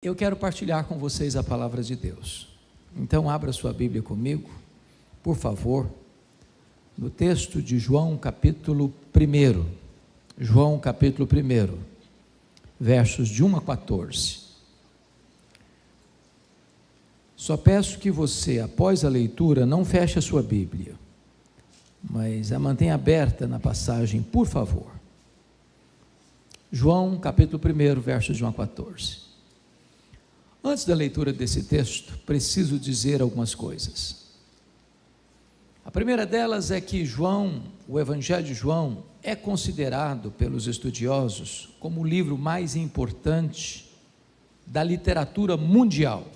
Eu quero partilhar com vocês a palavra de Deus. Então abra sua Bíblia comigo, por favor, no texto de João capítulo 1. João capítulo 1, versos de 1 a 14. Só peço que você, após a leitura, não feche a sua Bíblia, mas a mantenha aberta na passagem, por favor. João capítulo 1, versos de 1 a 14. Antes da leitura desse texto, preciso dizer algumas coisas. A primeira delas é que João, o Evangelho de João, é considerado pelos estudiosos como o livro mais importante da literatura mundial.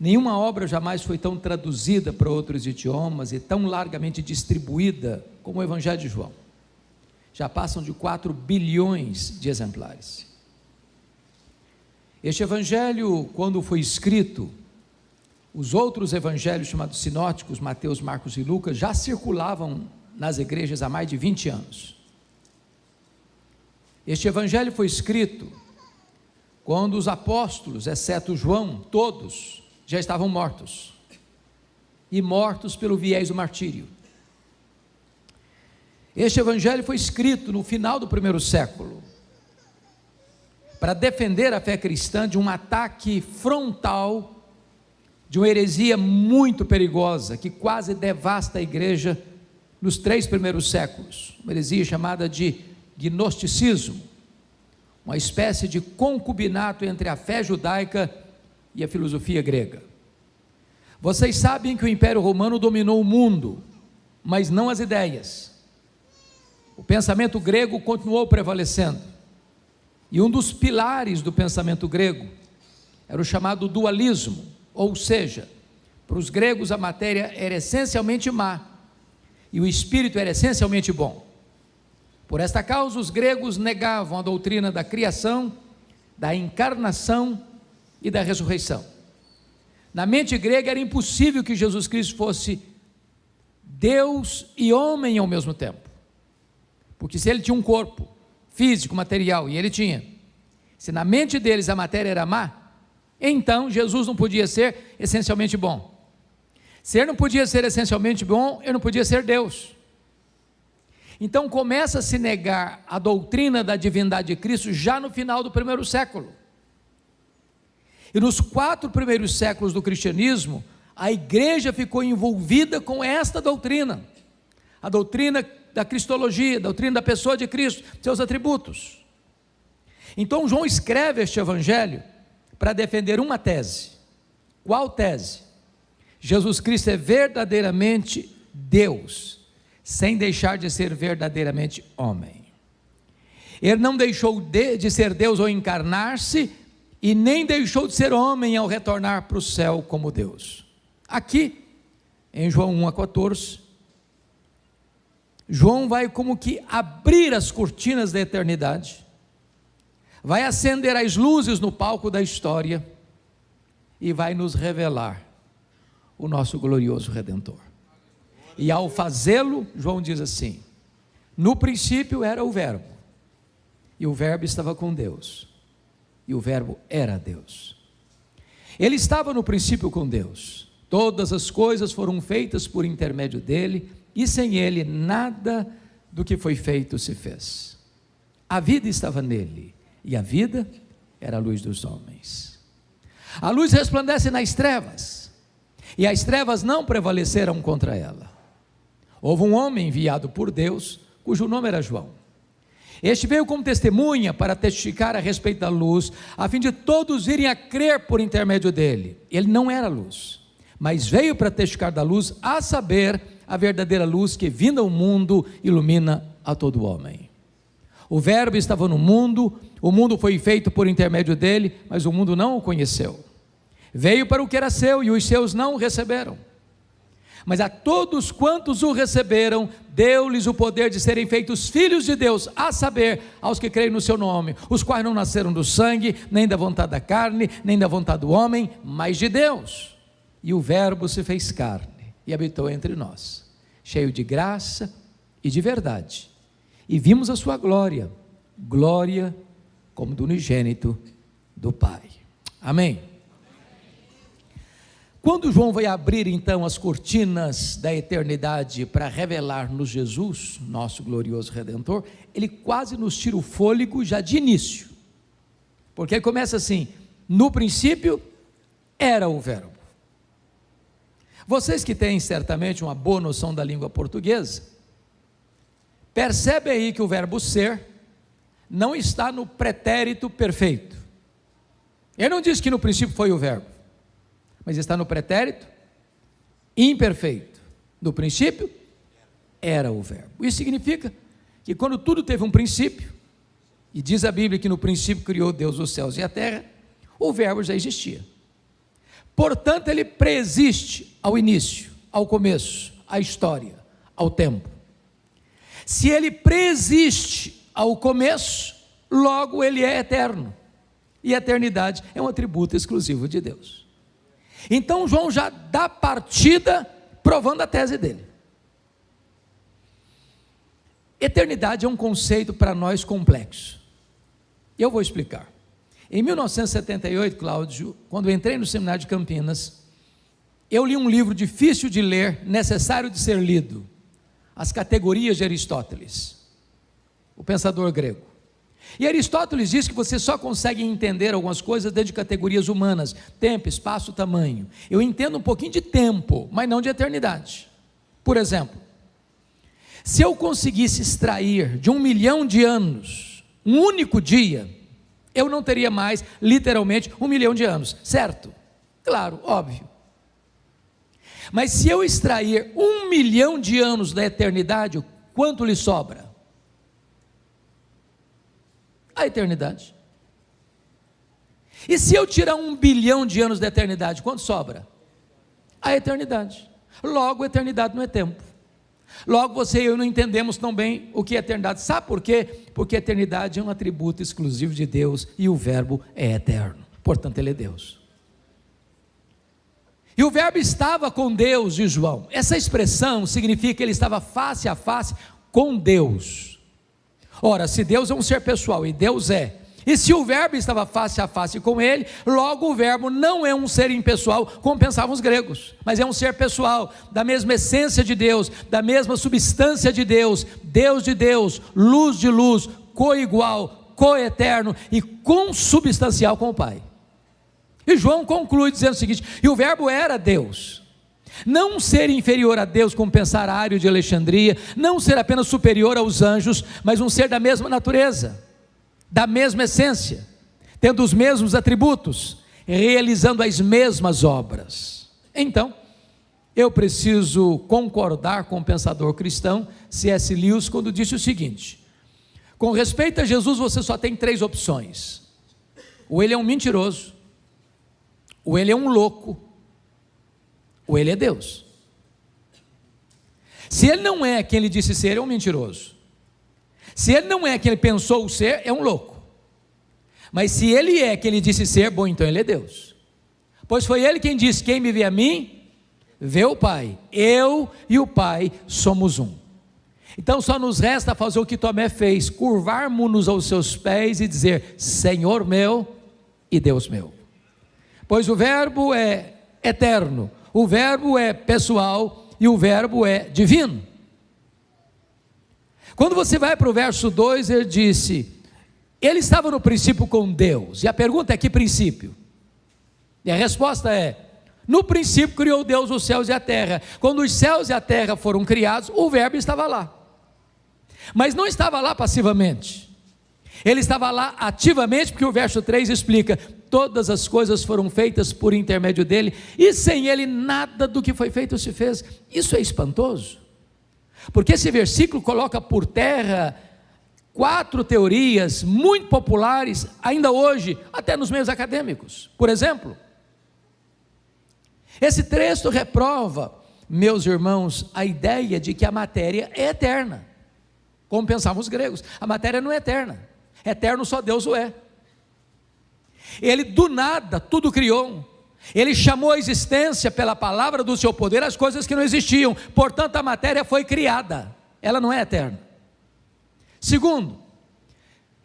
Nenhuma obra jamais foi tão traduzida para outros idiomas e tão largamente distribuída como o Evangelho de João. Já passam de 4 bilhões de exemplares. Este evangelho, quando foi escrito, os outros evangelhos chamados sinóticos, Mateus, Marcos e Lucas, já circulavam nas igrejas há mais de 20 anos. Este evangelho foi escrito quando os apóstolos, exceto João, todos já estavam mortos, e mortos pelo viés do martírio. Este evangelho foi escrito no final do primeiro século, para defender a fé cristã de um ataque frontal, de uma heresia muito perigosa, que quase devasta a igreja nos 3 primeiros séculos, uma heresia chamada de gnosticismo, uma espécie de concubinato entre a fé judaica e a filosofia grega. Vocês sabem que o Império Romano dominou o mundo, mas não as ideias. O pensamento grego continuou prevalecendo, e um dos pilares do pensamento grego era o chamado dualismo, ou seja, para os gregos a matéria era essencialmente má, e o espírito era essencialmente bom. Por esta causa os gregos negavam a doutrina da criação, da encarnação e da ressurreição. Na mente grega era impossível que Jesus Cristo fosse Deus e homem ao mesmo tempo, porque se ele tinha um corpo físico, material, e ele tinha, se na mente deles a matéria era má, então Jesus não podia ser essencialmente bom. Se ele não podia ser essencialmente bom, ele não podia ser Deus. Então começa a se negar a doutrina da divindade de Cristo já no final do primeiro século. E nos 4 primeiros séculos do cristianismo, a igreja ficou envolvida com esta doutrina, a doutrina da cristologia, a doutrina da pessoa de Cristo, seus atributos. Então João escreve este evangelho para defender uma tese. Qual tese? Jesus Cristo é verdadeiramente Deus, sem deixar de ser verdadeiramente homem. Ele não deixou de ser Deus ao encarnar-se, e nem deixou de ser homem ao retornar para o céu como Deus. Aqui, em João 1 a 14, João vai como que abrir as cortinas da eternidade, vai acender as luzes no palco da história, e vai nos revelar o nosso glorioso Redentor. E ao fazê-lo, João diz assim: no princípio era o Verbo, e o Verbo estava com Deus, e o Verbo era Deus. Ele estava no princípio com Deus. Todas as coisas foram feitas por intermédio dele, e sem ele nada do que foi feito se fez. A vida estava nele, e a vida era a luz dos homens. A luz resplandece nas trevas, e as trevas não prevaleceram contra ela. Houve um homem enviado por Deus, cujo nome era João. Este veio como testemunha para testificar a respeito da luz, a fim de todos virem a crer por intermédio dele. Ele não era luz, mas veio para testificar da luz, a saber, a verdadeira luz que, vinda ao mundo, ilumina a todo homem. O Verbo estava no mundo, o mundo foi feito por intermédio dele, mas o mundo não o conheceu. Veio para o que era seu, e os seus não o receberam. Mas a todos quantos o receberam, deu-lhes o poder de serem feitos filhos de Deus, a saber, aos que creem no seu nome, os quais não nasceram do sangue, nem da vontade da carne, nem da vontade do homem, mas de Deus. E o Verbo se fez carne, e habitou entre nós, cheio de graça e de verdade, e vimos a sua glória, glória como do unigênito do Pai. Amém? Quando João vai abrir então as cortinas da eternidade para revelar-nos Jesus, nosso glorioso Redentor, ele quase nos tira o fôlego já de início, porque ele começa assim: no princípio era o Verbo. Vocês que têm certamente uma boa noção da língua portuguesa, percebem aí que o verbo ser não está no pretérito perfeito. Ele não diz que no princípio foi o verbo, mas está no pretérito imperfeito. No princípio era o verbo. Isso significa que quando tudo teve um princípio, e diz a Bíblia que no princípio criou Deus os céus e a terra, o verbo já existia. Portanto, ele preexiste ao início, ao começo, à história, ao tempo. Se ele preexiste ao começo, logo ele é eterno. E a eternidade é um atributo exclusivo de Deus. Então João já dá partida provando a tese dele. Eternidade é um conceito para nós complexo. Eu vou explicar. Em 1978, Cláudio, quando eu entrei no seminário de Campinas, eu li um livro difícil de ler, necessário de ser lido, As Categorias de Aristóteles, o pensador grego. E Aristóteles diz que você só consegue entender algumas coisas dentro de categorias humanas: tempo, espaço, tamanho. Eu entendo um pouquinho de tempo, mas não de eternidade. Por exemplo, se eu conseguisse extrair de 1 milhão de anos um único dia, eu não teria mais, literalmente, 1 milhão de anos, certo? Claro, óbvio. Mas se eu extrair 1 milhão de anos da eternidade, quanto lhe sobra? A eternidade. E se eu tirar 1 bilhão de anos da eternidade, quanto sobra? A eternidade. Logo, a eternidade não é tempo. Logo, você e eu não entendemos tão bem o que é eternidade. Sabe por quê? Porque a eternidade é um atributo exclusivo de Deus e o verbo é eterno, portanto ele é Deus. E o verbo estava com Deus, diz João. Essa expressão significa que ele estava face a face com Deus. Ora, se Deus é um ser pessoal, e Deus é, e se o verbo estava face a face com ele, logo o verbo não é um ser impessoal, como pensavam os gregos, mas é um ser pessoal, da mesma essência de Deus, da mesma substância de Deus, Deus de Deus, luz de luz, coigual, coeterno e consubstancial com o Pai. E João conclui dizendo o seguinte: e o verbo era Deus. Não um ser inferior a Deus, como pensar Ário de Alexandria, não ser apenas superior aos anjos, mas um ser da mesma natureza, da mesma essência, tendo os mesmos atributos, realizando as mesmas obras. Então, eu preciso concordar com o pensador cristão C.S. Lewis quando disse o seguinte: com respeito a Jesus, você só tem 3 opções: ou ele é um mentiroso, ou ele é um louco, ou ele é Deus. Se ele não é quem ele disse ser, é um mentiroso. Se ele não é quem ele pensou ser, é um louco. Mas se ele é quem ele disse ser, bom, então ele é Deus. Pois foi ele quem disse: quem me vê a mim, vê o Pai. Eu e o Pai somos um. Então só nos resta fazer o que Tomé fez: curvarmos-nos aos seus pés e dizer: Senhor meu e Deus meu. Pois o verbo é eterno, o verbo é pessoal e o verbo é divino. Quando você vai para o verso 2, ele disse: ele estava no princípio com Deus. E a pergunta é: que princípio? E a resposta é: no princípio criou Deus os céus e a terra. Quando os céus e a terra foram criados, o verbo estava lá, mas não estava lá passivamente, ele estava lá ativamente, porque o verso 3 explica: todas as coisas foram feitas por intermédio dele, e sem ele nada do que foi feito se fez. Isso é espantoso, porque esse versículo coloca por terra 4 teorias muito populares ainda hoje, até nos meios acadêmicos. Por exemplo, esse texto reprova, meus irmãos, a ideia de que a matéria é eterna, como pensavam os gregos. A matéria não é eterna, eterno só Deus o é. Ele do nada tudo criou, ele chamou a existência pela palavra do seu poder as coisas que não existiam, portanto a matéria foi criada, ela não é eterna. Segundo,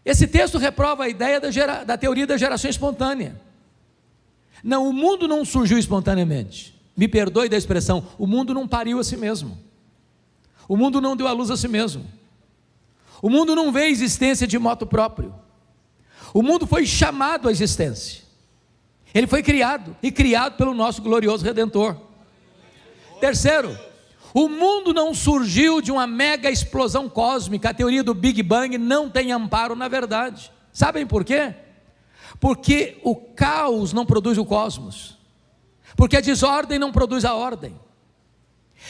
Esse texto reprova a ideia da teoria da geração espontânea. Não, o mundo não surgiu espontaneamente. Me perdoe da expressão, o mundo não pariu a si mesmo. O mundo não deu à luz a si mesmo. O mundo não veio à existência de moto próprio. O mundo foi chamado à existência. Ele foi criado, e criado pelo nosso glorioso Redentor. Terceiro, o mundo não surgiu de uma mega explosão cósmica. A teoria do Big Bang não tem amparo na verdade. Sabem por quê? Porque o caos não produz o cosmos. Porque a desordem não produz a ordem.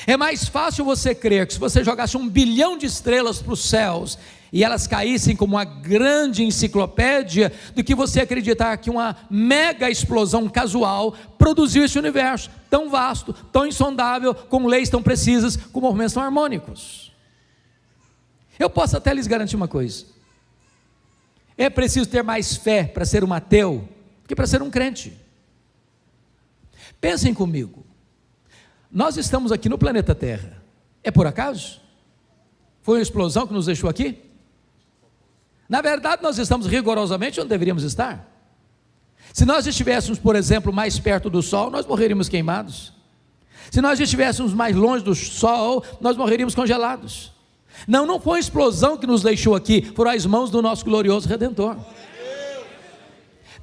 É mais fácil você crer que se você jogasse 1 bilhão de estrelas para os céus e elas caíssem como uma grande enciclopédia, do que você acreditar que uma mega explosão casual produziu esse universo tão vasto, tão insondável, com leis tão precisas, com movimentos tão harmônicos. Eu posso até lhes garantir uma coisa: é preciso ter mais fé para ser um ateu do que para ser um crente. Pensem comigo, nós estamos aqui no planeta Terra, é por acaso? Foi uma explosão que nos deixou aqui? Na verdade, nós estamos rigorosamente onde deveríamos estar. Se nós estivéssemos, por exemplo, mais perto do Sol, nós morreríamos queimados. Se nós estivéssemos mais longe do Sol, nós morreríamos congelados. Não foi uma explosão que nos deixou aqui, foram as mãos do nosso glorioso Redentor.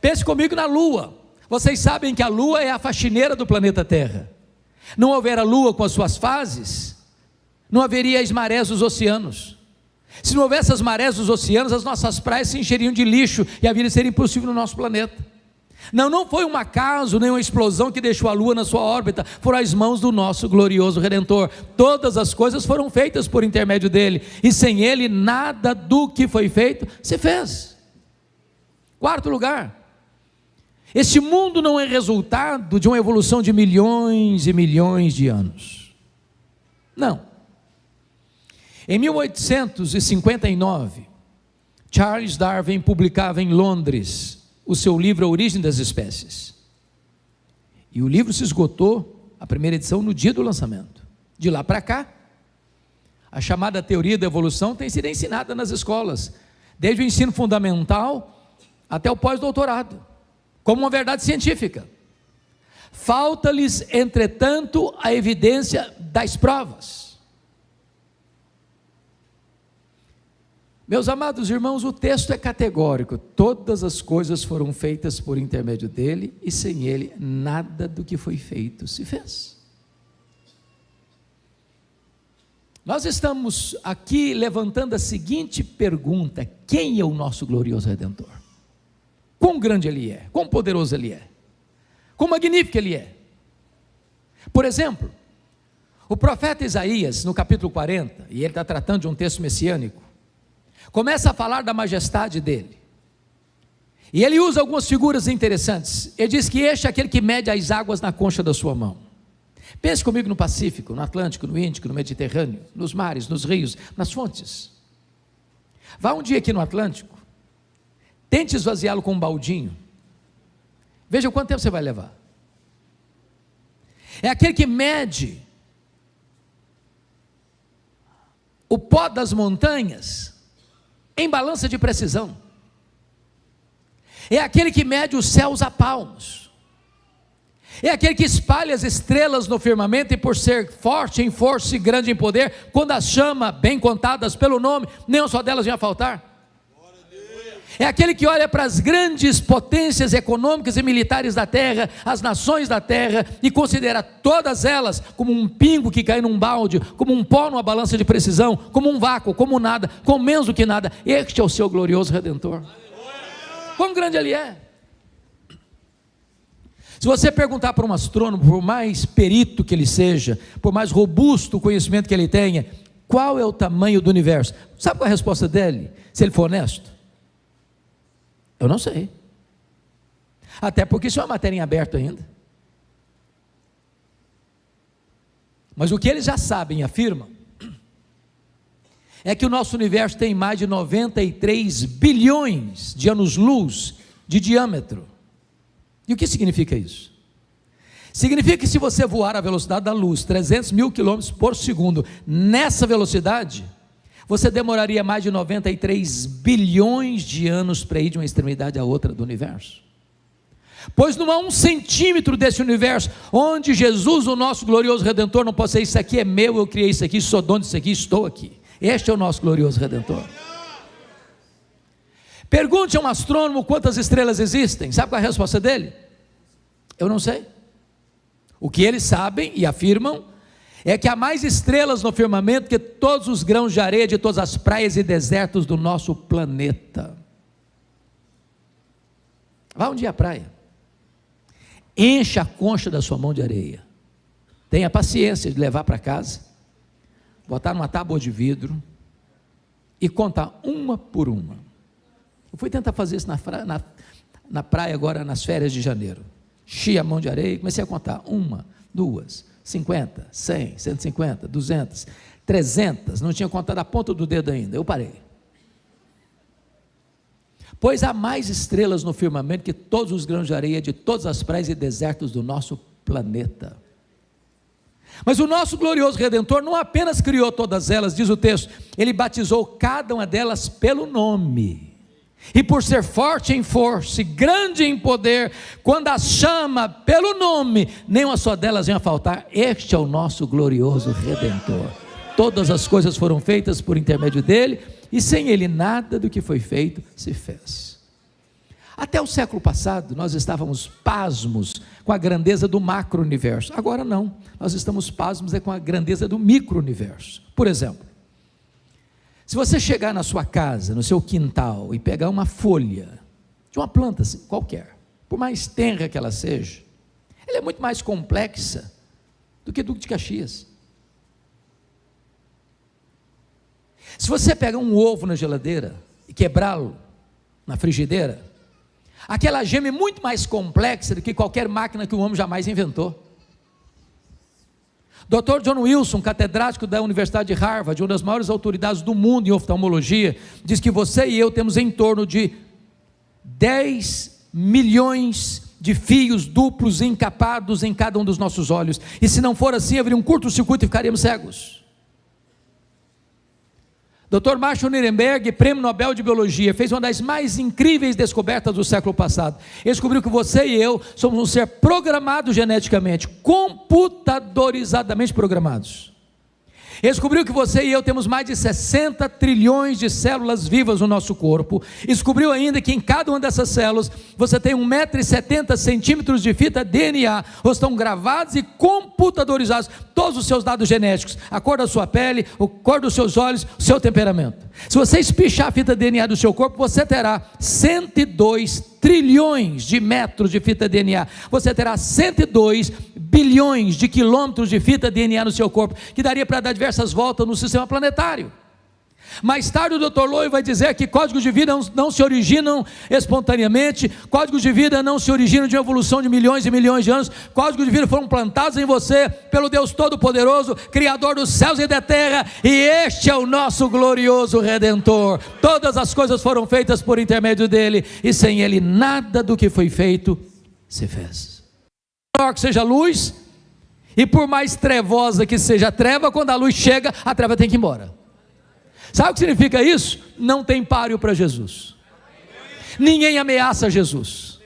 Pense comigo na Lua. Vocês sabem que a Lua é a faxineira do planeta Terra. Não houver a Lua com as suas fases, não haveria as marés dos oceanos. Se não houvesse as marés dos oceanos, as nossas praias se encheriam de lixo e a vida seria impossível no nosso planeta. Não foi um acaso, nem uma explosão que deixou a Lua na sua órbita, foram as mãos do nosso glorioso Redentor. Todas as coisas foram feitas por intermédio dele, e sem ele nada do que foi feito se fez. Quarto lugar, este mundo não é resultado de uma evolução de milhões e milhões de anos. Não. Em 1859, Charles Darwin publicava em Londres o seu livro A Origem das Espécies. E o livro se esgotou, a primeira edição, no dia do lançamento. De lá para cá, a chamada teoria da evolução tem sido ensinada nas escolas, desde o ensino fundamental até o pós-doutorado, como uma verdade científica. Falta-lhes, entretanto, a evidência das provas. Meus amados irmãos, o texto é categórico: todas as coisas foram feitas por intermédio dele, e sem ele nada do que foi feito se fez. Nós estamos aqui levantando a seguinte pergunta: quem é o nosso glorioso Redentor? Quão grande ele é, quão poderoso ele é, quão magnífico ele é. Por exemplo, o profeta Isaías, no capítulo 40, e ele está tratando de um texto messiânico, começa a falar da majestade dele, e ele usa algumas figuras interessantes. Ele diz que este é aquele que mede as águas na concha da sua mão. Pense comigo no Pacífico, no Atlântico, no Índico, no Mediterrâneo, nos mares, nos rios, nas fontes. Vá um dia aqui no Atlântico, tente esvaziá-lo com um baldinho, veja quanto tempo você vai levar. É aquele que mede o pó das montanhas em balança de precisão. É aquele que mede os céus a palmos. É aquele que espalha as estrelas no firmamento, e por ser forte em força e grande em poder, quando as chama, bem contadas pelo nome, nem uma só delas vinha a faltar. É aquele que olha para as grandes potências econômicas e militares da terra, as nações da terra, e considera todas elas como um pingo que cai num balde, como um pó numa balança de precisão, como um vácuo, como nada, como menos do que nada. Este é o seu glorioso Redentor. Quão grande ele é! Se você perguntar para um astrônomo, por mais perito que ele seja, por mais robusto o conhecimento que ele tenha, qual é o tamanho do universo, sabe qual é a resposta dele, se ele for honesto? Eu não sei. Até porque isso é uma matéria em aberto ainda. Mas o que eles já sabem e afirmam é que o nosso universo tem mais de 93 bilhões de anos-luz de diâmetro. E o que significa isso? Significa que se você voar à velocidade da luz, 300 mil quilômetros por segundo, nessa velocidade, você demoraria mais de 93 bilhões de anos para ir de uma extremidade à outra do universo? Pois não há um centímetro desse universo onde Jesus, o nosso glorioso Redentor, não possa dizer: isso aqui é meu, eu criei isso aqui, sou dono disso aqui, estou aqui. Este é o nosso glorioso Redentor. Pergunte a um astrônomo quantas estrelas existem. Sabe qual é a resposta dele? Eu não sei. O que eles sabem e afirmam é que há mais estrelas no firmamento que todos os grãos de areia de todas as praias e desertos do nosso planeta. Vá um dia à praia, encha a concha da sua mão de areia, tenha paciência de levar para casa, botar numa tábua de vidro e contar uma por uma. Eu fui tentar fazer isso na praia agora nas férias de janeiro. Enchi a mão de areia e comecei a contar: 1, 2, 50, 100, 150, 200, 300, não tinha contado a ponta do dedo ainda, eu parei. Pois há mais estrelas no firmamento que todos os grãos de areia de todas as praias e desertos do nosso planeta. Mas o nosso glorioso Redentor não apenas criou todas elas, diz o texto, ele batizou cada uma delas pelo nome. E por ser forte em força e grande em poder, quando as chama pelo nome, nenhuma só delas vem a faltar. Este é o nosso glorioso Redentor. Todas as coisas foram feitas por intermédio dele, e sem ele nada do que foi feito se fez. Até o século passado nós estávamos pasmos com a grandeza do macro-universo. Agora não, nós estamos pasmos com a grandeza do micro-universo. Por exemplo, se você chegar na sua casa, no seu quintal, e pegar uma folha de uma planta assim, qualquer, por mais tenra que ela seja, ela é muito mais complexa do que Duque de Caxias. Se você pegar um ovo na geladeira e quebrá-lo na frigideira, aquela gema é muito mais complexa do que qualquer máquina que o homem jamais inventou. Dr. John Wilson, catedrático da Universidade de Harvard, uma das maiores autoridades do mundo em oftalmologia, diz que você e eu temos em torno de 10 milhões de fios duplos encapados em cada um dos nossos olhos, e se não for assim, haveria um curto-circuito e ficaríamos cegos. Dr. Marshall Nirenberg, prêmio Nobel de Biologia, fez uma das mais incríveis descobertas do século passado. Ele descobriu que você e eu somos um ser programado geneticamente, computadorizadamente programados. Ele descobriu que você e eu temos mais de 60 trilhões de células vivas no nosso corpo. E descobriu ainda que em cada uma dessas células você tem 1,70 m de fita DNA, ou estão gravados e computadorizados todos os seus dados genéticos, a cor da sua pele, a cor dos seus olhos, o seu temperamento. Se você espichar a fita DNA do seu corpo, você terá 102 trilhões de metros de fita DNA, você terá 102 bilhões de quilômetros de fita DNA no seu corpo, que daria para dar diversas voltas no sistema planetário. Mais tarde o Dr. Lowe vai dizer que códigos de vida não se originam espontaneamente, códigos de vida não se originam de uma evolução de milhões e milhões de anos, códigos de vida foram plantados em você pelo Deus Todo-Poderoso, Criador dos céus e da terra, e este é o nosso glorioso Redentor. Todas as coisas foram feitas por intermédio dele, e sem ele nada do que foi feito se fez. Por maior que seja a luz, e por mais trevosa que seja a treva, quando a luz chega, a treva tem que ir embora. Sabe o que significa isso? Não tem páreo para Jesus. Ninguém ameaça Jesus.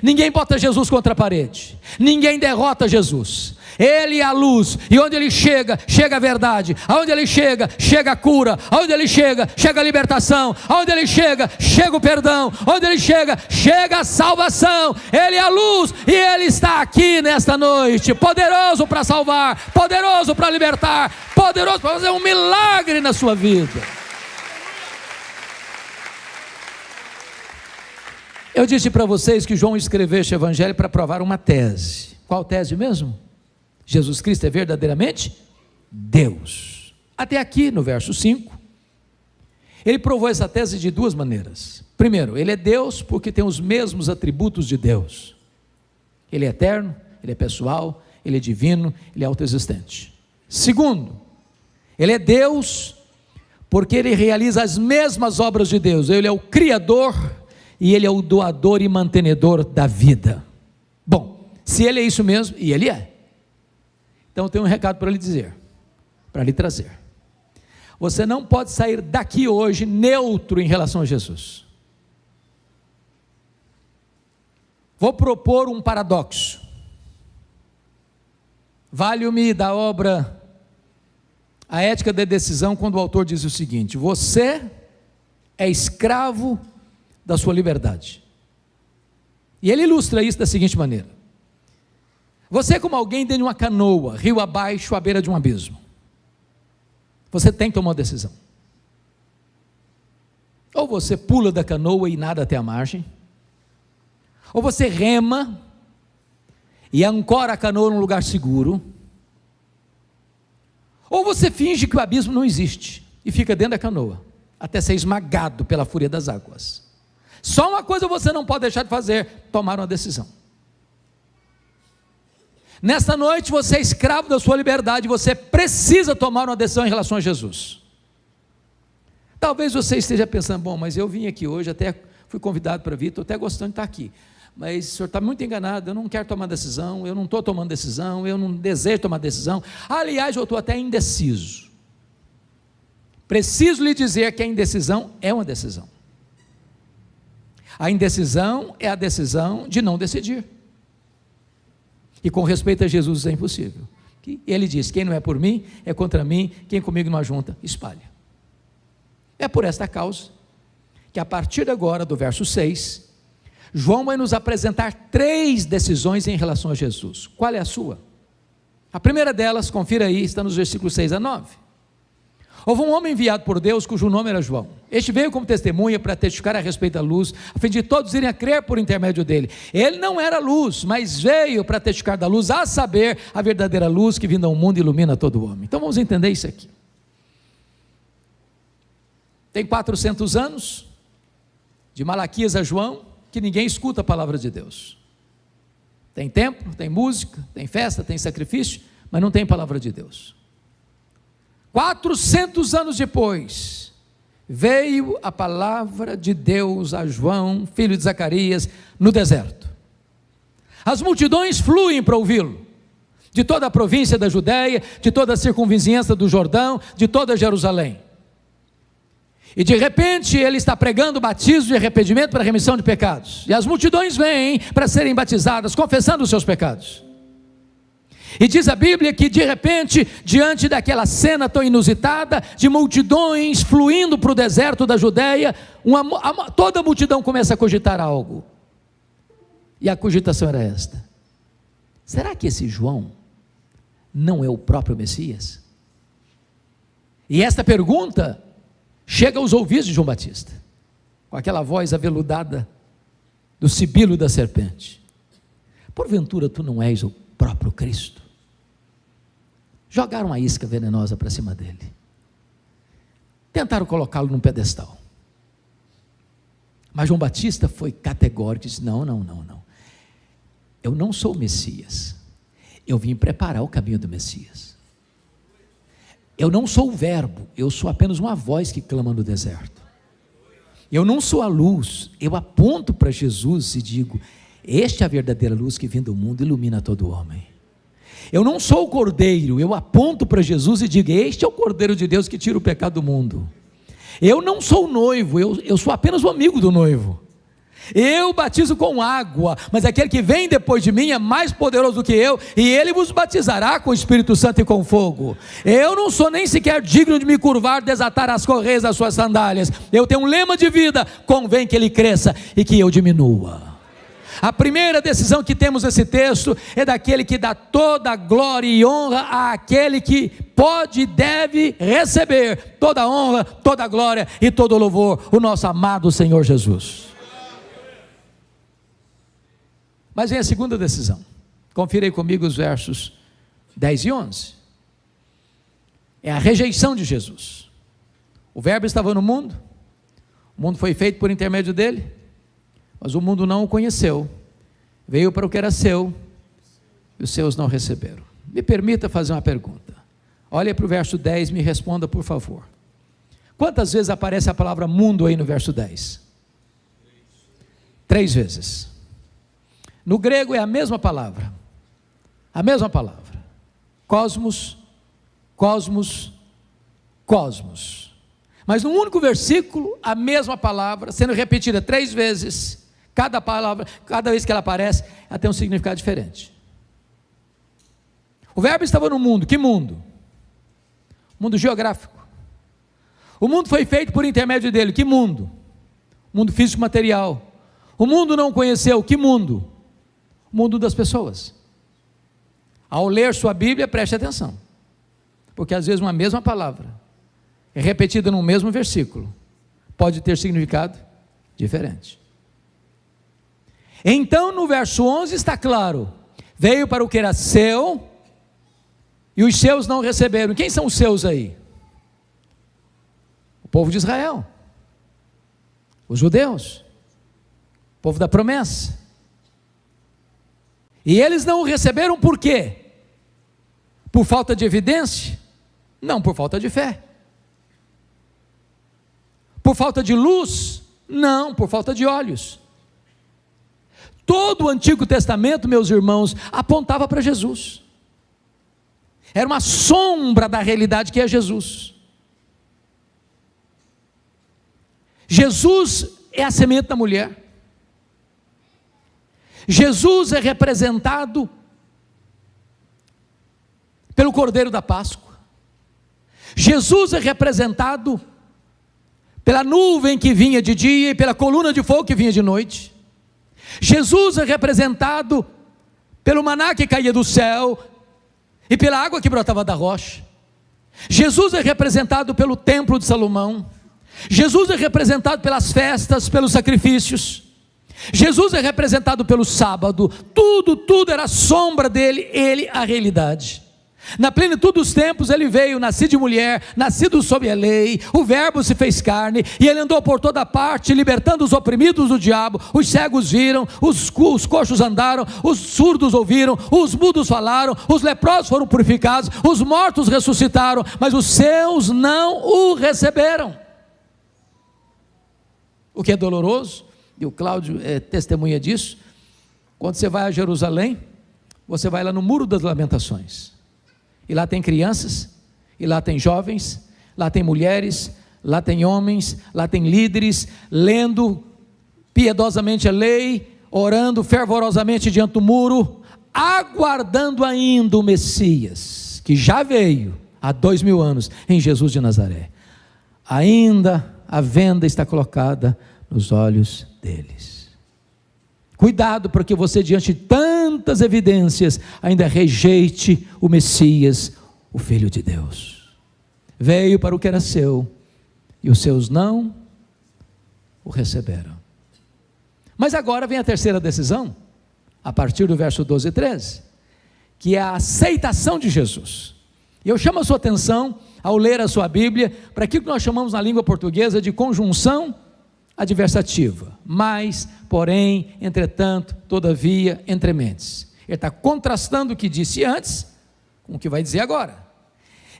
Ninguém bota Jesus contra a parede. Ninguém derrota Jesus. Ele é a luz, e onde ele chega, chega a verdade. Aonde ele chega, chega a cura. Aonde ele chega, chega a libertação. Aonde ele chega, chega o perdão. Onde ele chega, chega a salvação. Ele é a luz, e ele está aqui nesta noite, poderoso para salvar, poderoso para libertar, poderoso para fazer um milagre na sua vida. Eu disse para vocês que João escreveu este evangelho para provar uma tese. Qual tese mesmo? Jesus Cristo é verdadeiramente Deus. Até aqui no verso 5, ele provou essa tese de duas maneiras. Primeiro, ele é Deus porque tem os mesmos atributos de Deus. Ele é eterno, ele é pessoal, ele é divino, ele é autoexistente. Segundo, ele é Deus porque ele realiza as mesmas obras de Deus. Ele é o Criador e ele é o doador e mantenedor da vida. Bom, se ele é isso mesmo, e ele é, então eu tenho um recado para lhe dizer, para lhe trazer. Você não pode sair daqui hoje neutro em relação a Jesus. Vou propor um paradoxo. Valho-me da obra A Ética da Decisão, quando o autor diz o seguinte: você é escravo da sua liberdade. E ele ilustra isso da seguinte maneira: você é como alguém dentro de uma canoa, rio abaixo, à beira de um abismo. Você tem que tomar uma decisão. Ou você pula da canoa e nada até a margem, ou você rema e ancora a canoa num lugar seguro, ou você finge que o abismo não existe e fica dentro da canoa até ser esmagado pela fúria das águas. Só uma coisa você não pode deixar de fazer: tomar uma decisão. Nesta noite você é escravo da sua liberdade, você precisa tomar uma decisão em relação a Jesus. Talvez você esteja pensando: bom, mas eu vim aqui hoje, até fui convidado para vir, estou até gostando de estar aqui, mas o senhor está muito enganado, eu não quero tomar decisão, eu não estou tomando decisão, eu não desejo tomar decisão, aliás, eu estou até indeciso. Preciso lhe dizer que a indecisão é uma decisão. A indecisão é a decisão de não decidir. E com respeito a Jesus é impossível. Ele diz: quem não é por mim, é contra mim, quem comigo não ajunta, espalha. É por esta causa que a partir de agora, do verso 6, João vai nos apresentar 3 decisões em relação a Jesus. Qual é a sua? A primeira delas, confira aí, está nos versículos 6 a 9. Houve um homem enviado por Deus, cujo nome era João. Este veio como testemunha para testificar a respeito da luz, a fim de todos irem a crer por intermédio dele. Ele não era luz, mas veio para testificar da luz, a saber, a verdadeira luz que vindo ao mundo ilumina todo o homem. Então vamos entender isso aqui. Tem 400 anos, de Malaquias a João, que ninguém escuta a palavra de Deus. Tem templo, tem música, tem festa, tem sacrifício, mas não tem palavra de Deus. 400 anos depois, veio a palavra de Deus a João, filho de Zacarias, no deserto. As multidões fluem para ouvi-lo, de toda a província da Judéia, de toda a circunvizinhança do Jordão, de toda Jerusalém. E de repente ele está pregando batismo de arrependimento para a remissão de pecados, e as multidões vêm para serem batizadas, confessando os seus pecados. E diz a Bíblia que de repente, diante daquela cena tão inusitada, de multidões fluindo para o deserto da Judéia, toda a multidão começa a cogitar algo. E a cogitação era esta: será que esse João não é o próprio Messias? E esta pergunta chega aos ouvidos de João Batista, com aquela voz aveludada do sibilo da serpente: porventura tu não és o próprio Cristo? Jogaram uma isca venenosa para cima dele, tentaram colocá-lo num pedestal, mas João Batista foi categórico e disse: não, eu não sou o Messias, eu vim preparar o caminho do Messias. Eu não sou o verbo, eu sou apenas uma voz que clama no deserto. Eu não sou a luz, eu aponto para Jesus e digo: esta é a verdadeira luz que vem do mundo e ilumina todo homem. Eu não sou o cordeiro, eu aponto para Jesus e digo: este é o cordeiro de Deus que tira o pecado do mundo. Eu não sou o noivo, eu sou apenas o amigo do noivo. Eu batizo com água, mas aquele que vem depois de mim é mais poderoso do que eu, e ele vos batizará com o Espírito Santo e com fogo. Eu não sou nem sequer digno de me curvar, desatar as correias das suas sandálias. Eu tenho um lema de vida: convém que ele cresça e que eu diminua. A primeira decisão que temos nesse texto é daquele que dá toda a glória e honra àquele que pode e deve receber toda a honra, toda a glória e todo o louvor, o nosso amado Senhor Jesus. Mas vem a segunda decisão. Confira aí comigo os versos 10 e 11. É a rejeição de Jesus. O verbo estava no mundo, o mundo foi feito por intermédio dele, mas o mundo não o conheceu. Veio para o que era seu, e os seus não receberam. Me permita fazer uma pergunta. Olha para o verso 10, me responda por favor. Quantas vezes aparece a palavra mundo aí no verso 10? 3 vezes. No grego é a mesma palavra. A mesma palavra. Cosmos, cosmos, cosmos. Mas num único versículo, a mesma palavra, sendo repetida 3 vezes, cada palavra, cada vez que ela aparece, ela tem um significado diferente. O verbo estava no mundo. Que mundo? Mundo geográfico. O mundo foi feito por intermédio dele. Que mundo? Mundo físico material. O mundo não conheceu. Que mundo? O mundo das pessoas. Ao ler sua Bíblia, preste atenção, porque às vezes uma mesma palavra é repetida no mesmo versículo, pode ter significado diferente. Então no verso 11 está claro: veio para o que era seu, e os seus não receberam. Quem são os seus aí? O povo de Israel, os judeus, o povo da promessa. E eles não o receberam por quê? Por falta de evidência? Não, por falta de fé. Por falta de luz? Não, por falta de olhos. Todo o Antigo Testamento, meus irmãos, apontava para Jesus. Era uma sombra da realidade que é Jesus. Jesus é a semente da mulher. Jesus é representado pelo Cordeiro da Páscoa. Jesus é representado pela nuvem que vinha de dia e pela coluna de fogo que vinha de noite. Jesus é representado pelo maná que caía do céu e pela água que brotava da rocha. Jesus é representado pelo templo de Salomão. Jesus é representado pelas festas, pelos sacrifícios. Jesus é representado pelo sábado. Tudo era sombra dele, ele a realidade. Na plenitude dos tempos ele veio, nascido de mulher, nascido sob a lei, o verbo se fez carne, e ele andou por toda parte, libertando os oprimidos do diabo. Os cegos viram, os coxos andaram, os surdos ouviram, os mudos falaram, os leprosos foram purificados, os mortos ressuscitaram, mas os seus não o receberam. O que é doloroso, e o Cláudio é testemunha disso, quando você vai a Jerusalém, você vai lá no Muro das Lamentações, e lá tem crianças, e lá tem jovens, lá tem mulheres, lá tem homens, lá tem líderes, lendo piedosamente a lei, orando fervorosamente diante do muro, aguardando ainda o Messias, que já veio há 2000 anos, em Jesus de Nazaré. Ainda a venda está colocada nos olhos deles. Cuidado para que você, diante de tantas evidências, ainda rejeite o Messias, o Filho de Deus. Veio para o que era seu, e os seus não o receberam. Mas agora vem a terceira decisão, a partir do verso 12 e 13, que é a aceitação de Jesus. E eu chamo a sua atenção, ao ler a sua Bíblia, para aquilo que nós chamamos na língua portuguesa de conjunção adversativa: mas, porém, entretanto, todavia, entrementes. Ele está contrastando o que disse antes com o que vai dizer agora.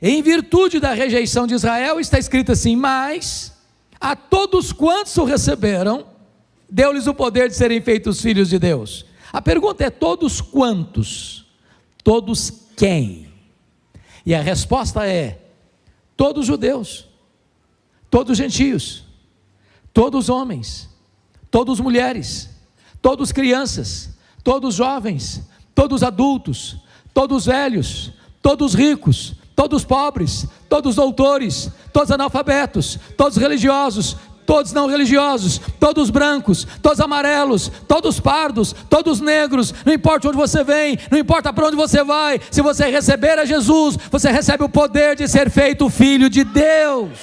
Em virtude da rejeição de Israel, está escrito assim: mas a todos quantos o receberam, deu-lhes o poder de serem feitos filhos de Deus. A pergunta é: todos quantos? Todos quem? E a resposta é: todos judeus, todos gentios, todos homens, todos mulheres, todos crianças, todos jovens, todos adultos, todos velhos, todos ricos, todos pobres, todos doutores, todos analfabetos, todos religiosos, todos não religiosos, todos brancos, todos amarelos, todos pardos, todos negros. Não importa onde você vem, não importa para onde você vai, se você receber a Jesus, você recebe o poder de ser feito filho de Deus.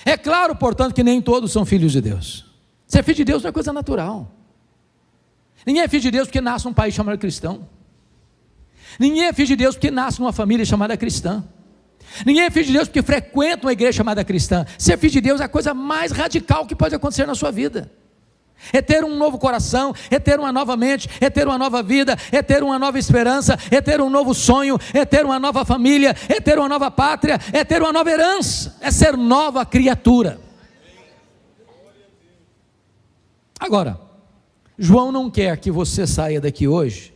É claro, portanto, que nem todos são filhos de Deus. Ser filho de Deus não é coisa natural. Ninguém é filho de Deus porque nasce num país chamado cristão. Ninguém é filho de Deus porque nasce numa família chamada cristã. Ninguém é filho de Deus porque frequenta uma igreja chamada cristã. Ser filho de Deus é a coisa mais radical que pode acontecer na sua vida. É ter um novo coração, é ter uma nova mente, é ter uma nova vida, é ter uma nova esperança, é ter um novo sonho, é ter uma nova família, é ter uma nova pátria, é ter uma nova herança, é ser nova criatura. Agora, João não quer que você saia daqui hoje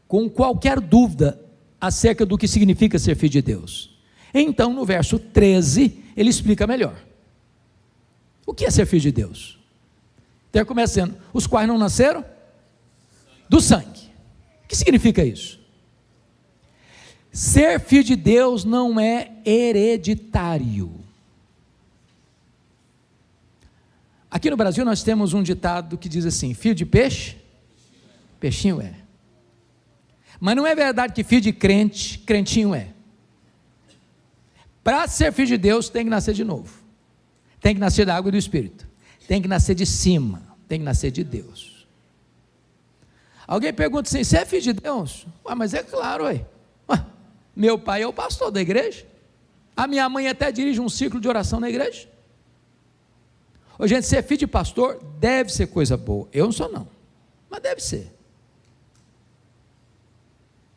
com qualquer dúvida acerca do que significa ser filho de Deus. Então, no verso 13, ele explica melhor. O que é ser filho de Deus? Então, ele começa dizendo, os quais não nasceram do sangue. O que significa isso? Ser filho de Deus não é hereditário. Aqui no Brasil nós temos um ditado que diz assim, filho de peixe, peixinho é. Mas não é verdade que filho de crente, crentinho é. Para ser filho de Deus tem que nascer de novo. Tem que nascer da água e do Espírito. Tem que nascer de cima, tem que nascer de Deus. Alguém pergunta assim, você é filho de Deus? Ué, mas é claro, ué. Meu pai é o pastor da igreja. A minha mãe até dirige um ciclo de oração na igreja. Ô, gente, ser filho de pastor deve ser coisa boa. Eu não sou não, mas deve ser.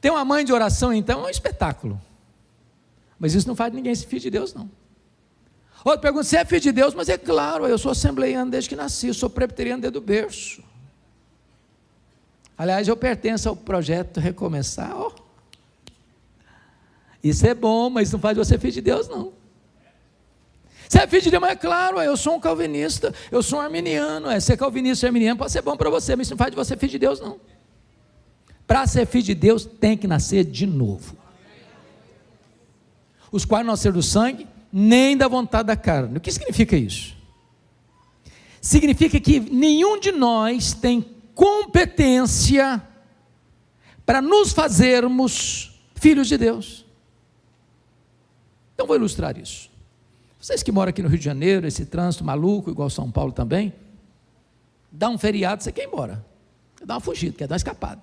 Ter uma mãe de oração então é um espetáculo. Mas isso não faz ninguém ser filho de Deus não. Outro pergunta, você é filho de Deus? Mas é claro, eu sou assembleiano desde que nasci, eu sou presbiteriano desde o berço. Aliás, eu pertenço ao projeto Recomeçar. Isso é bom, mas não faz você filho de Deus não. Você é filho de Deus, mas é claro, eu sou um calvinista, eu sou um arminiano, ser calvinista e arminiano pode ser bom para você, mas isso não faz de você filho de Deus não. Para ser filho de Deus tem que nascer de novo. Os quais não nasceram do sangue, nem da vontade da carne. O que significa isso? Significa que nenhum de nós tem competência para nos fazermos filhos de Deus. Então vou ilustrar isso. Vocês que moram aqui no Rio de Janeiro, esse trânsito maluco, igual São Paulo também, dá um feriado, você quer ir embora, quer dar uma fugida, quer dar uma escapada.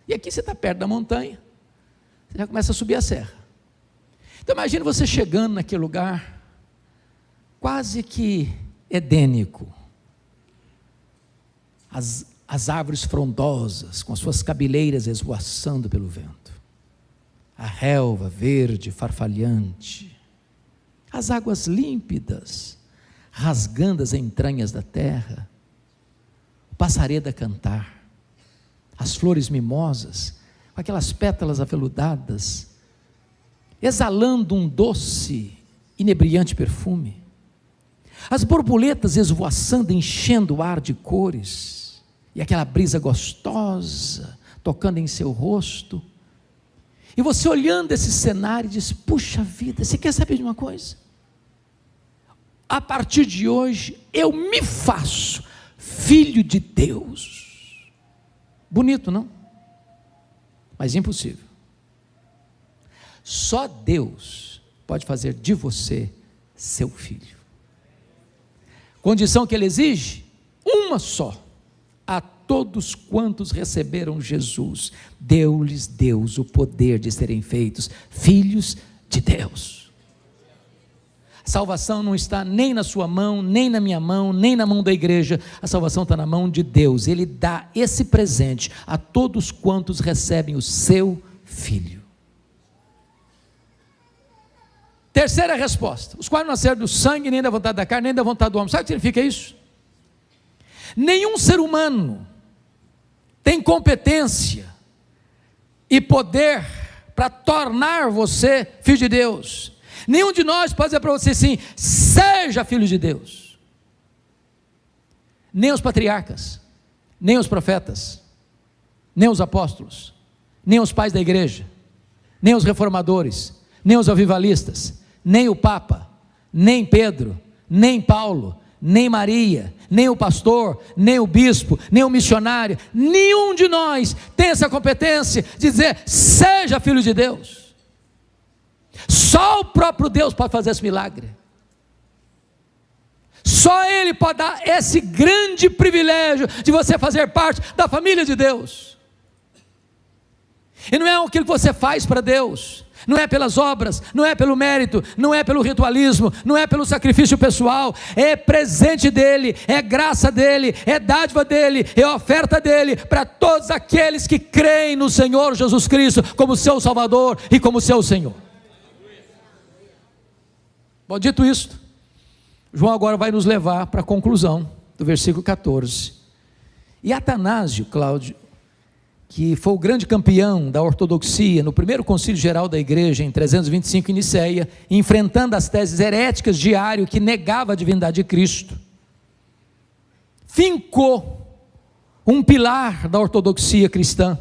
E aqui você está perto da montanha, você já começa a subir a serra. Então imagine você chegando naquele lugar, quase que edênico, as árvores frondosas, com as suas cabeleiras esvoaçando pelo vento, a relva verde farfalhante, as águas límpidas, rasgando as entranhas da terra, o passaredo a cantar, as flores mimosas, com aquelas pétalas aveludadas, exalando um doce, inebriante perfume, as borboletas esvoaçando, enchendo o ar de cores, e aquela brisa gostosa, tocando em seu rosto, e você olhando esse cenário diz, puxa vida, você quer saber de uma coisa? A partir de hoje, eu me faço filho de Deus. Bonito, não? Mas impossível. Só Deus pode fazer de você seu filho. Condição que ele exige? Uma só. A todos quantos receberam Jesus, deu-lhes Deus o poder de serem feitos filhos de Deus. A salvação não está nem na sua mão, nem na minha mão, nem na mão da igreja. A salvação está na mão de Deus. Ele dá esse presente a todos quantos recebem o seu filho. Terceira resposta, os quais não nasceram do sangue, nem da vontade da carne, nem da vontade do homem. Sabe o que significa isso? Nenhum ser humano tem competência e poder para tornar você filho de Deus. Nenhum de nós pode dizer para você assim, seja filho de Deus. Nem os patriarcas, nem os profetas, nem os apóstolos, nem os pais da igreja, nem os reformadores, nem os avivalistas, nem o Papa, nem Pedro, nem Paulo, nem Maria, nem o pastor, nem o bispo, nem o missionário, nenhum de nós tem essa competência de dizer, seja filho de Deus. Só o próprio Deus pode fazer esse milagre. Só Ele pode dar esse grande privilégio de você fazer parte da família de Deus. E não é aquilo que você faz para Deus, não é pelas obras, não é pelo mérito, não é pelo ritualismo, não é pelo sacrifício pessoal, é presente dEle, é graça dEle, é dádiva dEle, é oferta dEle, para todos aqueles que creem no Senhor Jesus Cristo, como seu Salvador e como seu Senhor. Bom, dito isto, João agora vai nos levar para a conclusão do versículo 14, e Atanásio, Cláudio, que foi o grande campeão da ortodoxia no primeiro concílio geral da igreja, em 325 em Niceia, enfrentando as teses heréticas de Ário, que negava a divindade de Cristo, fincou um pilar da ortodoxia cristã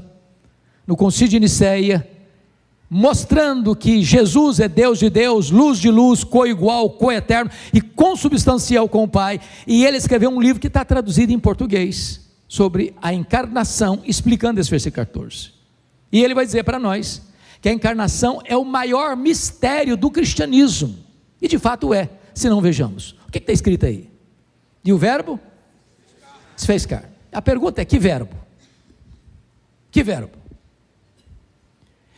no concílio de Niceia, mostrando que Jesus é Deus de Deus, luz de luz, coigual, coeterno e consubstancial com o Pai. E ele escreveu um livro que está traduzido em português, sobre a encarnação, explicando esse versículo 14. E ele vai dizer para nós que a encarnação é o maior mistério do cristianismo, e de fato é, se não vejamos. O que está escrito aí? E o verbo se fez carne. A pergunta é: que verbo? Que verbo?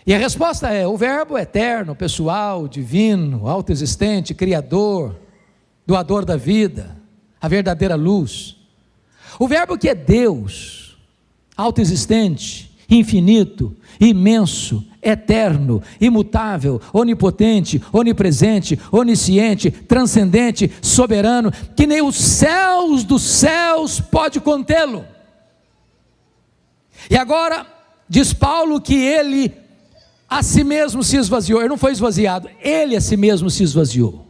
E a resposta é: o verbo eterno, pessoal, divino, autoexistente, criador, doador da vida, a verdadeira luz. O verbo que é Deus, autoexistente, infinito, imenso, eterno, imutável, onipotente, onipresente, onisciente, transcendente, soberano, que nem os céus dos céus pode contê-lo. E agora diz Paulo que ele a si mesmo se esvaziou. Ele não foi esvaziado, ele a si mesmo se esvaziou.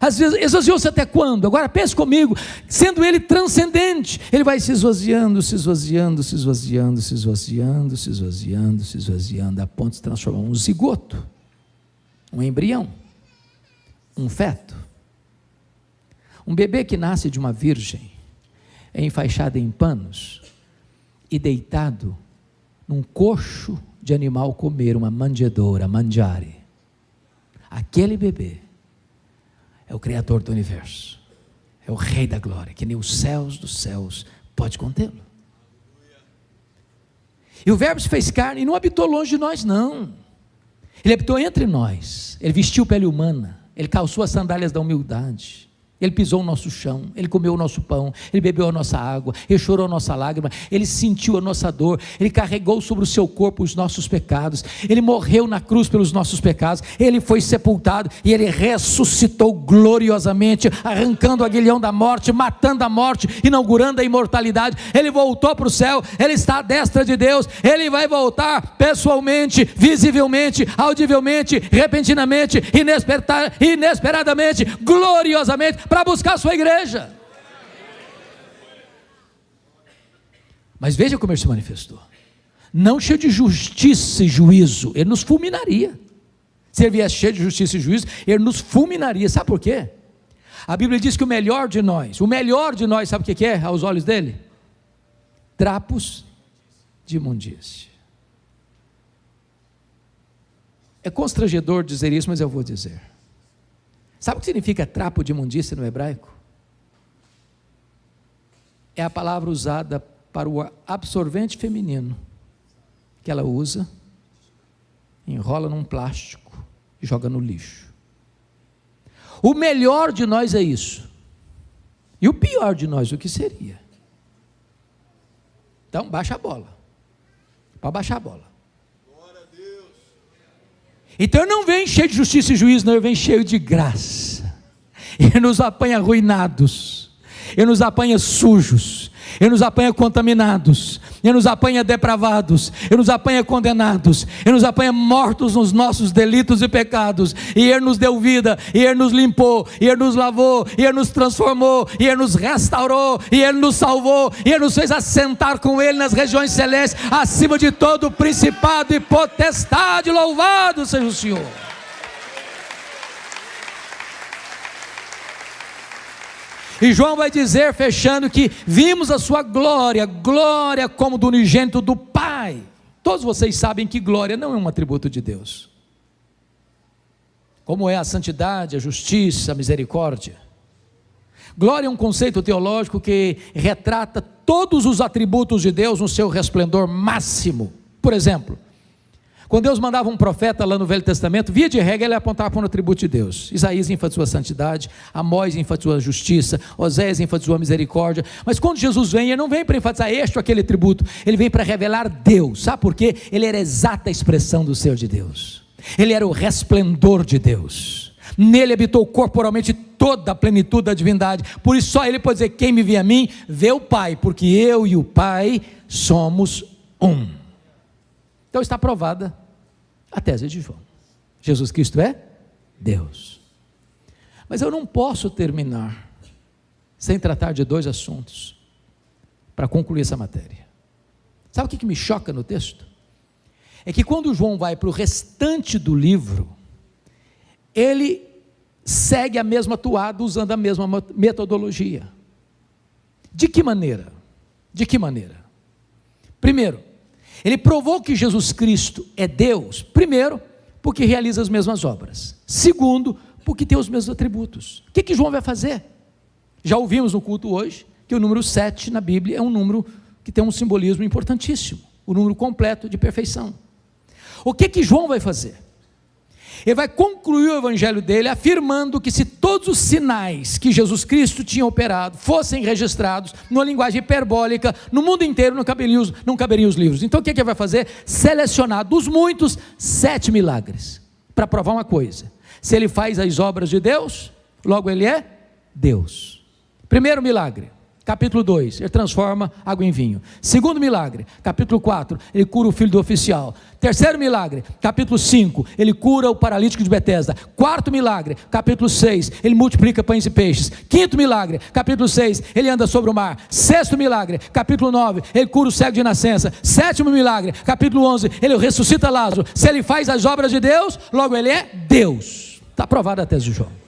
Às vezes, esvaziou-se até quando? Agora pense comigo, sendo ele transcendente, ele vai se esvaziando, se esvaziando, se esvaziando, se esvaziando, se esvaziando, se esvaziando, a ponto de se transformar um zigoto, um embrião, um feto. Um bebê que nasce de uma virgem, é enfaixado em panos e deitado num coxo de animal comer, uma manjedoura, mangiare. Aquele bebê é o Criador do universo, é o Rei da glória, que nem os céus dos céus pode contê-lo. E o verbo se fez carne e não habitou longe de nós, não. Ele habitou entre nós, ele vestiu pele humana, ele calçou as sandálias da humildade, ele pisou o nosso chão, ele comeu o nosso pão, ele bebeu a nossa água, ele chorou a nossa lágrima, ele sentiu a nossa dor, ele carregou sobre o seu corpo os nossos pecados, ele morreu na cruz pelos nossos pecados, ele foi sepultado e ele ressuscitou gloriosamente, arrancando o aguilhão da morte, matando a morte, inaugurando a imortalidade. Ele voltou para o céu, ele está à destra de Deus, ele vai voltar pessoalmente, visivelmente, audivelmente, repentinamente, inesperadamente, gloriosamente, para buscar a sua igreja. Mas veja como ele se manifestou, não cheio de justiça e juízo, ele nos fulminaria. Se ele viesse cheio de justiça e juízo, ele nos fulminaria. Sabe por quê? A Bíblia diz que o melhor de nós, sabe o que é aos olhos dele? Trapos de imundícia. É constrangedor dizer isso, mas eu vou dizer. Sabe o que significa trapo de imundícia no hebraico? É a palavra usada para o absorvente feminino, que ela usa, enrola num plástico e joga no lixo. O melhor de nós é isso. E o pior de nós, o que seria? Então, baixa a bola. Pode baixar a bola. Então ele não vem cheio de justiça e juízo, não, ele vem cheio de graça. Ele nos apanha arruinados, ele nos apanha sujos, ele nos apanha contaminados, ele nos apanha depravados, ele nos apanha condenados, ele nos apanha mortos nos nossos delitos e pecados, e ele nos deu vida, e ele nos limpou, e ele nos lavou, e ele nos transformou, e ele nos restaurou, e ele nos salvou, e ele nos fez assentar com ele nas regiões celestes, acima de todo principado e potestade. Louvado seja o Senhor. E João vai dizer, fechando, que vimos a sua glória, glória como do unigênito do Pai. Todos vocês sabem que glória não é um atributo de Deus, como é a santidade, a justiça, a misericórdia. Glória é um conceito teológico que retrata todos os atributos de Deus no seu resplendor máximo. Por exemplo, quando Deus mandava um profeta lá no Velho Testamento, via de regra ele apontava para um atributo de Deus. Isaías enfatizou a santidade, Amós enfatizou a justiça, Oséias enfatizou a misericórdia. Mas quando Jesus vem, ele não vem para enfatizar este ou aquele atributo, ele vem para revelar Deus. Sabe por quê? Ele era a exata expressão do ser de Deus, ele era o resplendor de Deus, nele habitou corporalmente toda a plenitude da divindade. Por isso só ele pode dizer: quem me vê a mim, vê o Pai, porque eu e o Pai somos um. Então está aprovada a tese de João. Jesus Cristo é Deus. Mas eu não posso terminar sem tratar de dois assuntos para concluir essa matéria. Sabe o que me choca no texto? É que quando João vai para o restante do livro, ele segue a mesma toada, usando a mesma metodologia. De que maneira? De que maneira? Primeiro, ele provou que Jesus Cristo é Deus, primeiro, porque realiza as mesmas obras. Segundo, porque tem os mesmos atributos. O que João vai fazer? Já ouvimos no culto hoje, que o número 7 na Bíblia é um número que tem um simbolismo importantíssimo, o número completo de perfeição. O que João vai fazer? Ele vai concluir o evangelho dele afirmando que se todos os sinais que Jesus Cristo tinha operado fossem registrados numa linguagem hiperbólica, no mundo inteiro não caberiam os livros. Então o que ele vai fazer? Selecionar dos muitos 7 milagres, para provar uma coisa: se ele faz as obras de Deus, logo ele é Deus. Primeiro milagre, capítulo 2, ele transforma água em vinho. Segundo milagre, capítulo 4, ele cura o filho do oficial. Terceiro milagre, capítulo 5, ele cura o paralítico de Betesda. Quarto milagre, capítulo 6, ele multiplica pães e peixes. Quinto milagre, capítulo 6, ele anda sobre o mar. Sexto milagre, capítulo 9, ele cura o cego de nascença. Sétimo milagre, capítulo 11, ele ressuscita Lázaro. Se ele faz as obras de Deus, logo ele é Deus. Está aprovada a tese de João.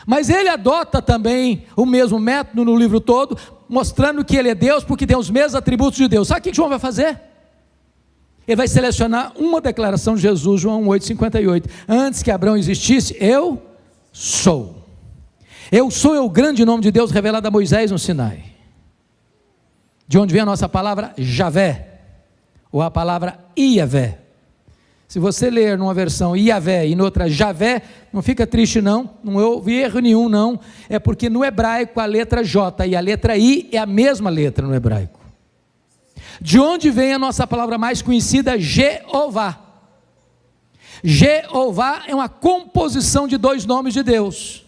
Mas ele adota também o mesmo método no livro todo, mostrando que ele é Deus, porque tem os mesmos atributos de Deus. Sabe o que João vai fazer? Ele vai selecionar uma declaração de Jesus, João 8,58. Antes que Abraão existisse, eu sou. Eu sou é o grande nome de Deus revelado a Moisés no Sinai. De onde vem a nossa palavra Javé, ou a palavra Iavé. Se você ler numa versão Iavé e noutra Javé, não fica triste não houve erro nenhum não, é porque no hebraico a letra J e a letra I é a mesma letra no hebraico. De onde vem a nossa palavra mais conhecida, Jeová? Jeová é uma composição de dois nomes de Deus.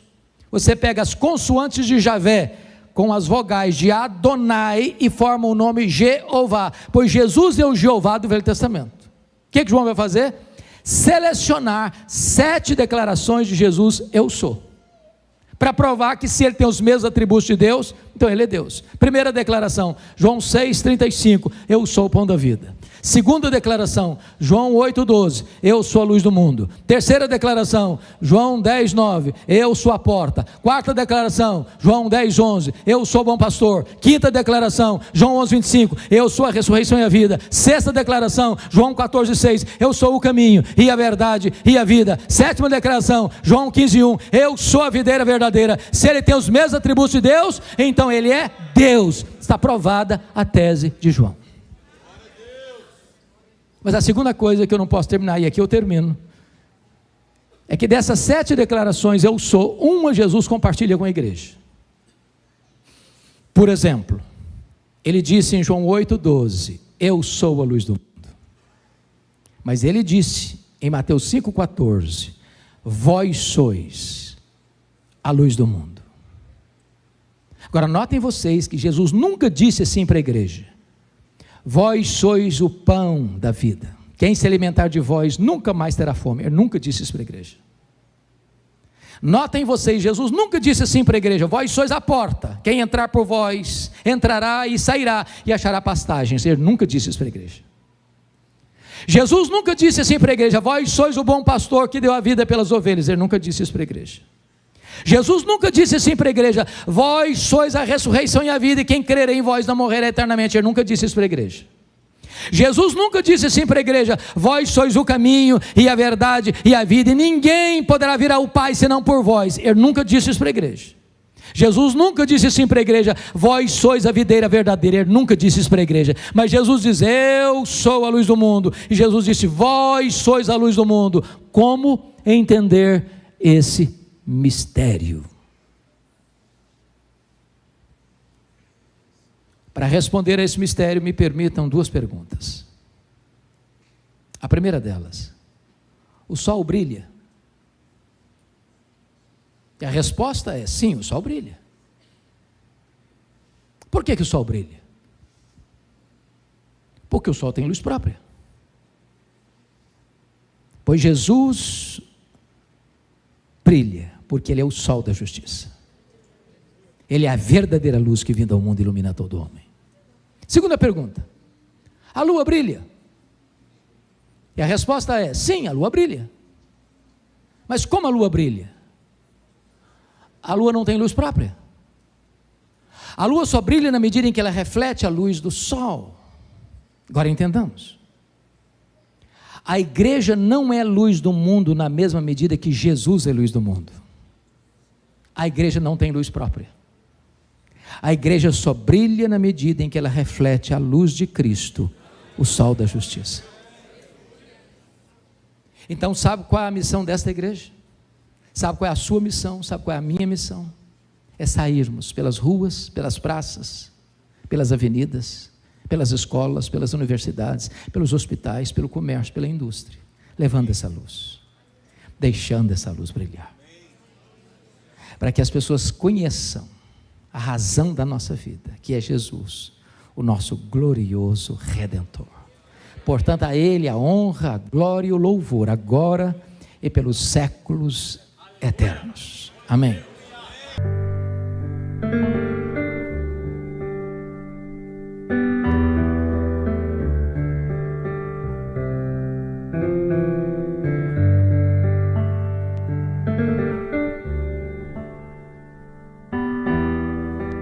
Você pega as consoantes de Javé com as vogais de Adonai e forma o nome Jeová, pois Jesus é o Jeová do Velho Testamento. O que João vai fazer? Selecionar 7 declarações de Jesus, eu sou, para provar que se ele tem os mesmos atributos de Deus, então ele é Deus. Primeira declaração, João 6,35, eu sou o pão da vida. Segunda declaração, João 8,12, eu sou a luz do mundo. Terceira declaração, João 10,9, eu sou a porta. Quarta declaração, João 10,11, eu sou o bom pastor. Quinta declaração, João 11,25, eu sou a ressurreição e a vida. Sexta declaração, João 14,6, eu sou o caminho e a verdade e a vida. Sétima declaração, João 15,1, eu sou a videira verdadeira. Se ele tem os mesmos atributos de Deus, então ele é Deus. Está provada a tese de João. Mas a segunda coisa que eu não posso terminar, e aqui eu termino, é que dessas 7 declarações eu sou, uma Jesus compartilha com a igreja. Por exemplo, ele disse em João 8,12, eu sou a luz do mundo. Mas ele disse em Mateus 5,14, vós sois a luz do mundo. Agora notem vocês que Jesus nunca disse assim para a igreja, vós sois o pão da vida, quem se alimentar de vós nunca mais terá fome. Ele nunca disse isso para a igreja. Notem vocês, Jesus nunca disse assim para a igreja, vós sois a porta, quem entrar por vós, entrará e sairá e achará pastagens. Ele nunca disse isso para a igreja. Jesus nunca disse assim para a igreja, vós sois o bom pastor que deu a vida pelas ovelhas. Ele nunca disse isso para a igreja. Jesus nunca disse assim para a igreja, vós sois a ressurreição e a vida, e quem crer em vós não morrerá eternamente. Ele nunca disse isso para a igreja. Jesus nunca disse assim para a igreja, vós sois o caminho e a verdade e a vida, e ninguém poderá vir ao Pai senão por vós. Ele nunca disse isso para a igreja. Jesus nunca disse assim para a igreja, vós sois a videira verdadeira. Ele nunca disse isso para a igreja. Mas Jesus diz, eu sou a luz do mundo, e Jesus disse, vós sois a luz do mundo. Como entender esse mistério? Para responder a esse mistério, me permitam 2 perguntas. A primeira delas, o sol brilha? E a resposta é sim, o sol brilha. Por que o sol brilha? Porque o sol tem luz própria. Pois Jesus brilha, porque Ele é o sol da justiça. Ele é a verdadeira luz que vindo ao mundo ilumina todo homem. Segunda pergunta: a lua brilha? E a resposta é: sim, a lua brilha. Mas como a lua brilha? A lua não tem luz própria. A lua só brilha na medida em que ela reflete a luz do sol. Agora entendamos. A igreja não é luz do mundo na mesma medida que Jesus é luz do mundo. A igreja não tem luz própria. A igreja só brilha na medida em que ela reflete a luz de Cristo, o sol da justiça. Então, sabe qual é a missão desta igreja? Sabe qual é a sua missão? Sabe qual é a minha missão? É sairmos pelas ruas, pelas praças, pelas avenidas, pelas escolas, pelas universidades, pelos hospitais, pelo comércio, pela indústria, levando essa luz, deixando essa luz brilhar, para que as pessoas conheçam a razão da nossa vida, que é Jesus, o nosso glorioso Redentor. Portanto, a Ele a honra, a glória e o louvor, agora e pelos séculos eternos. Amém.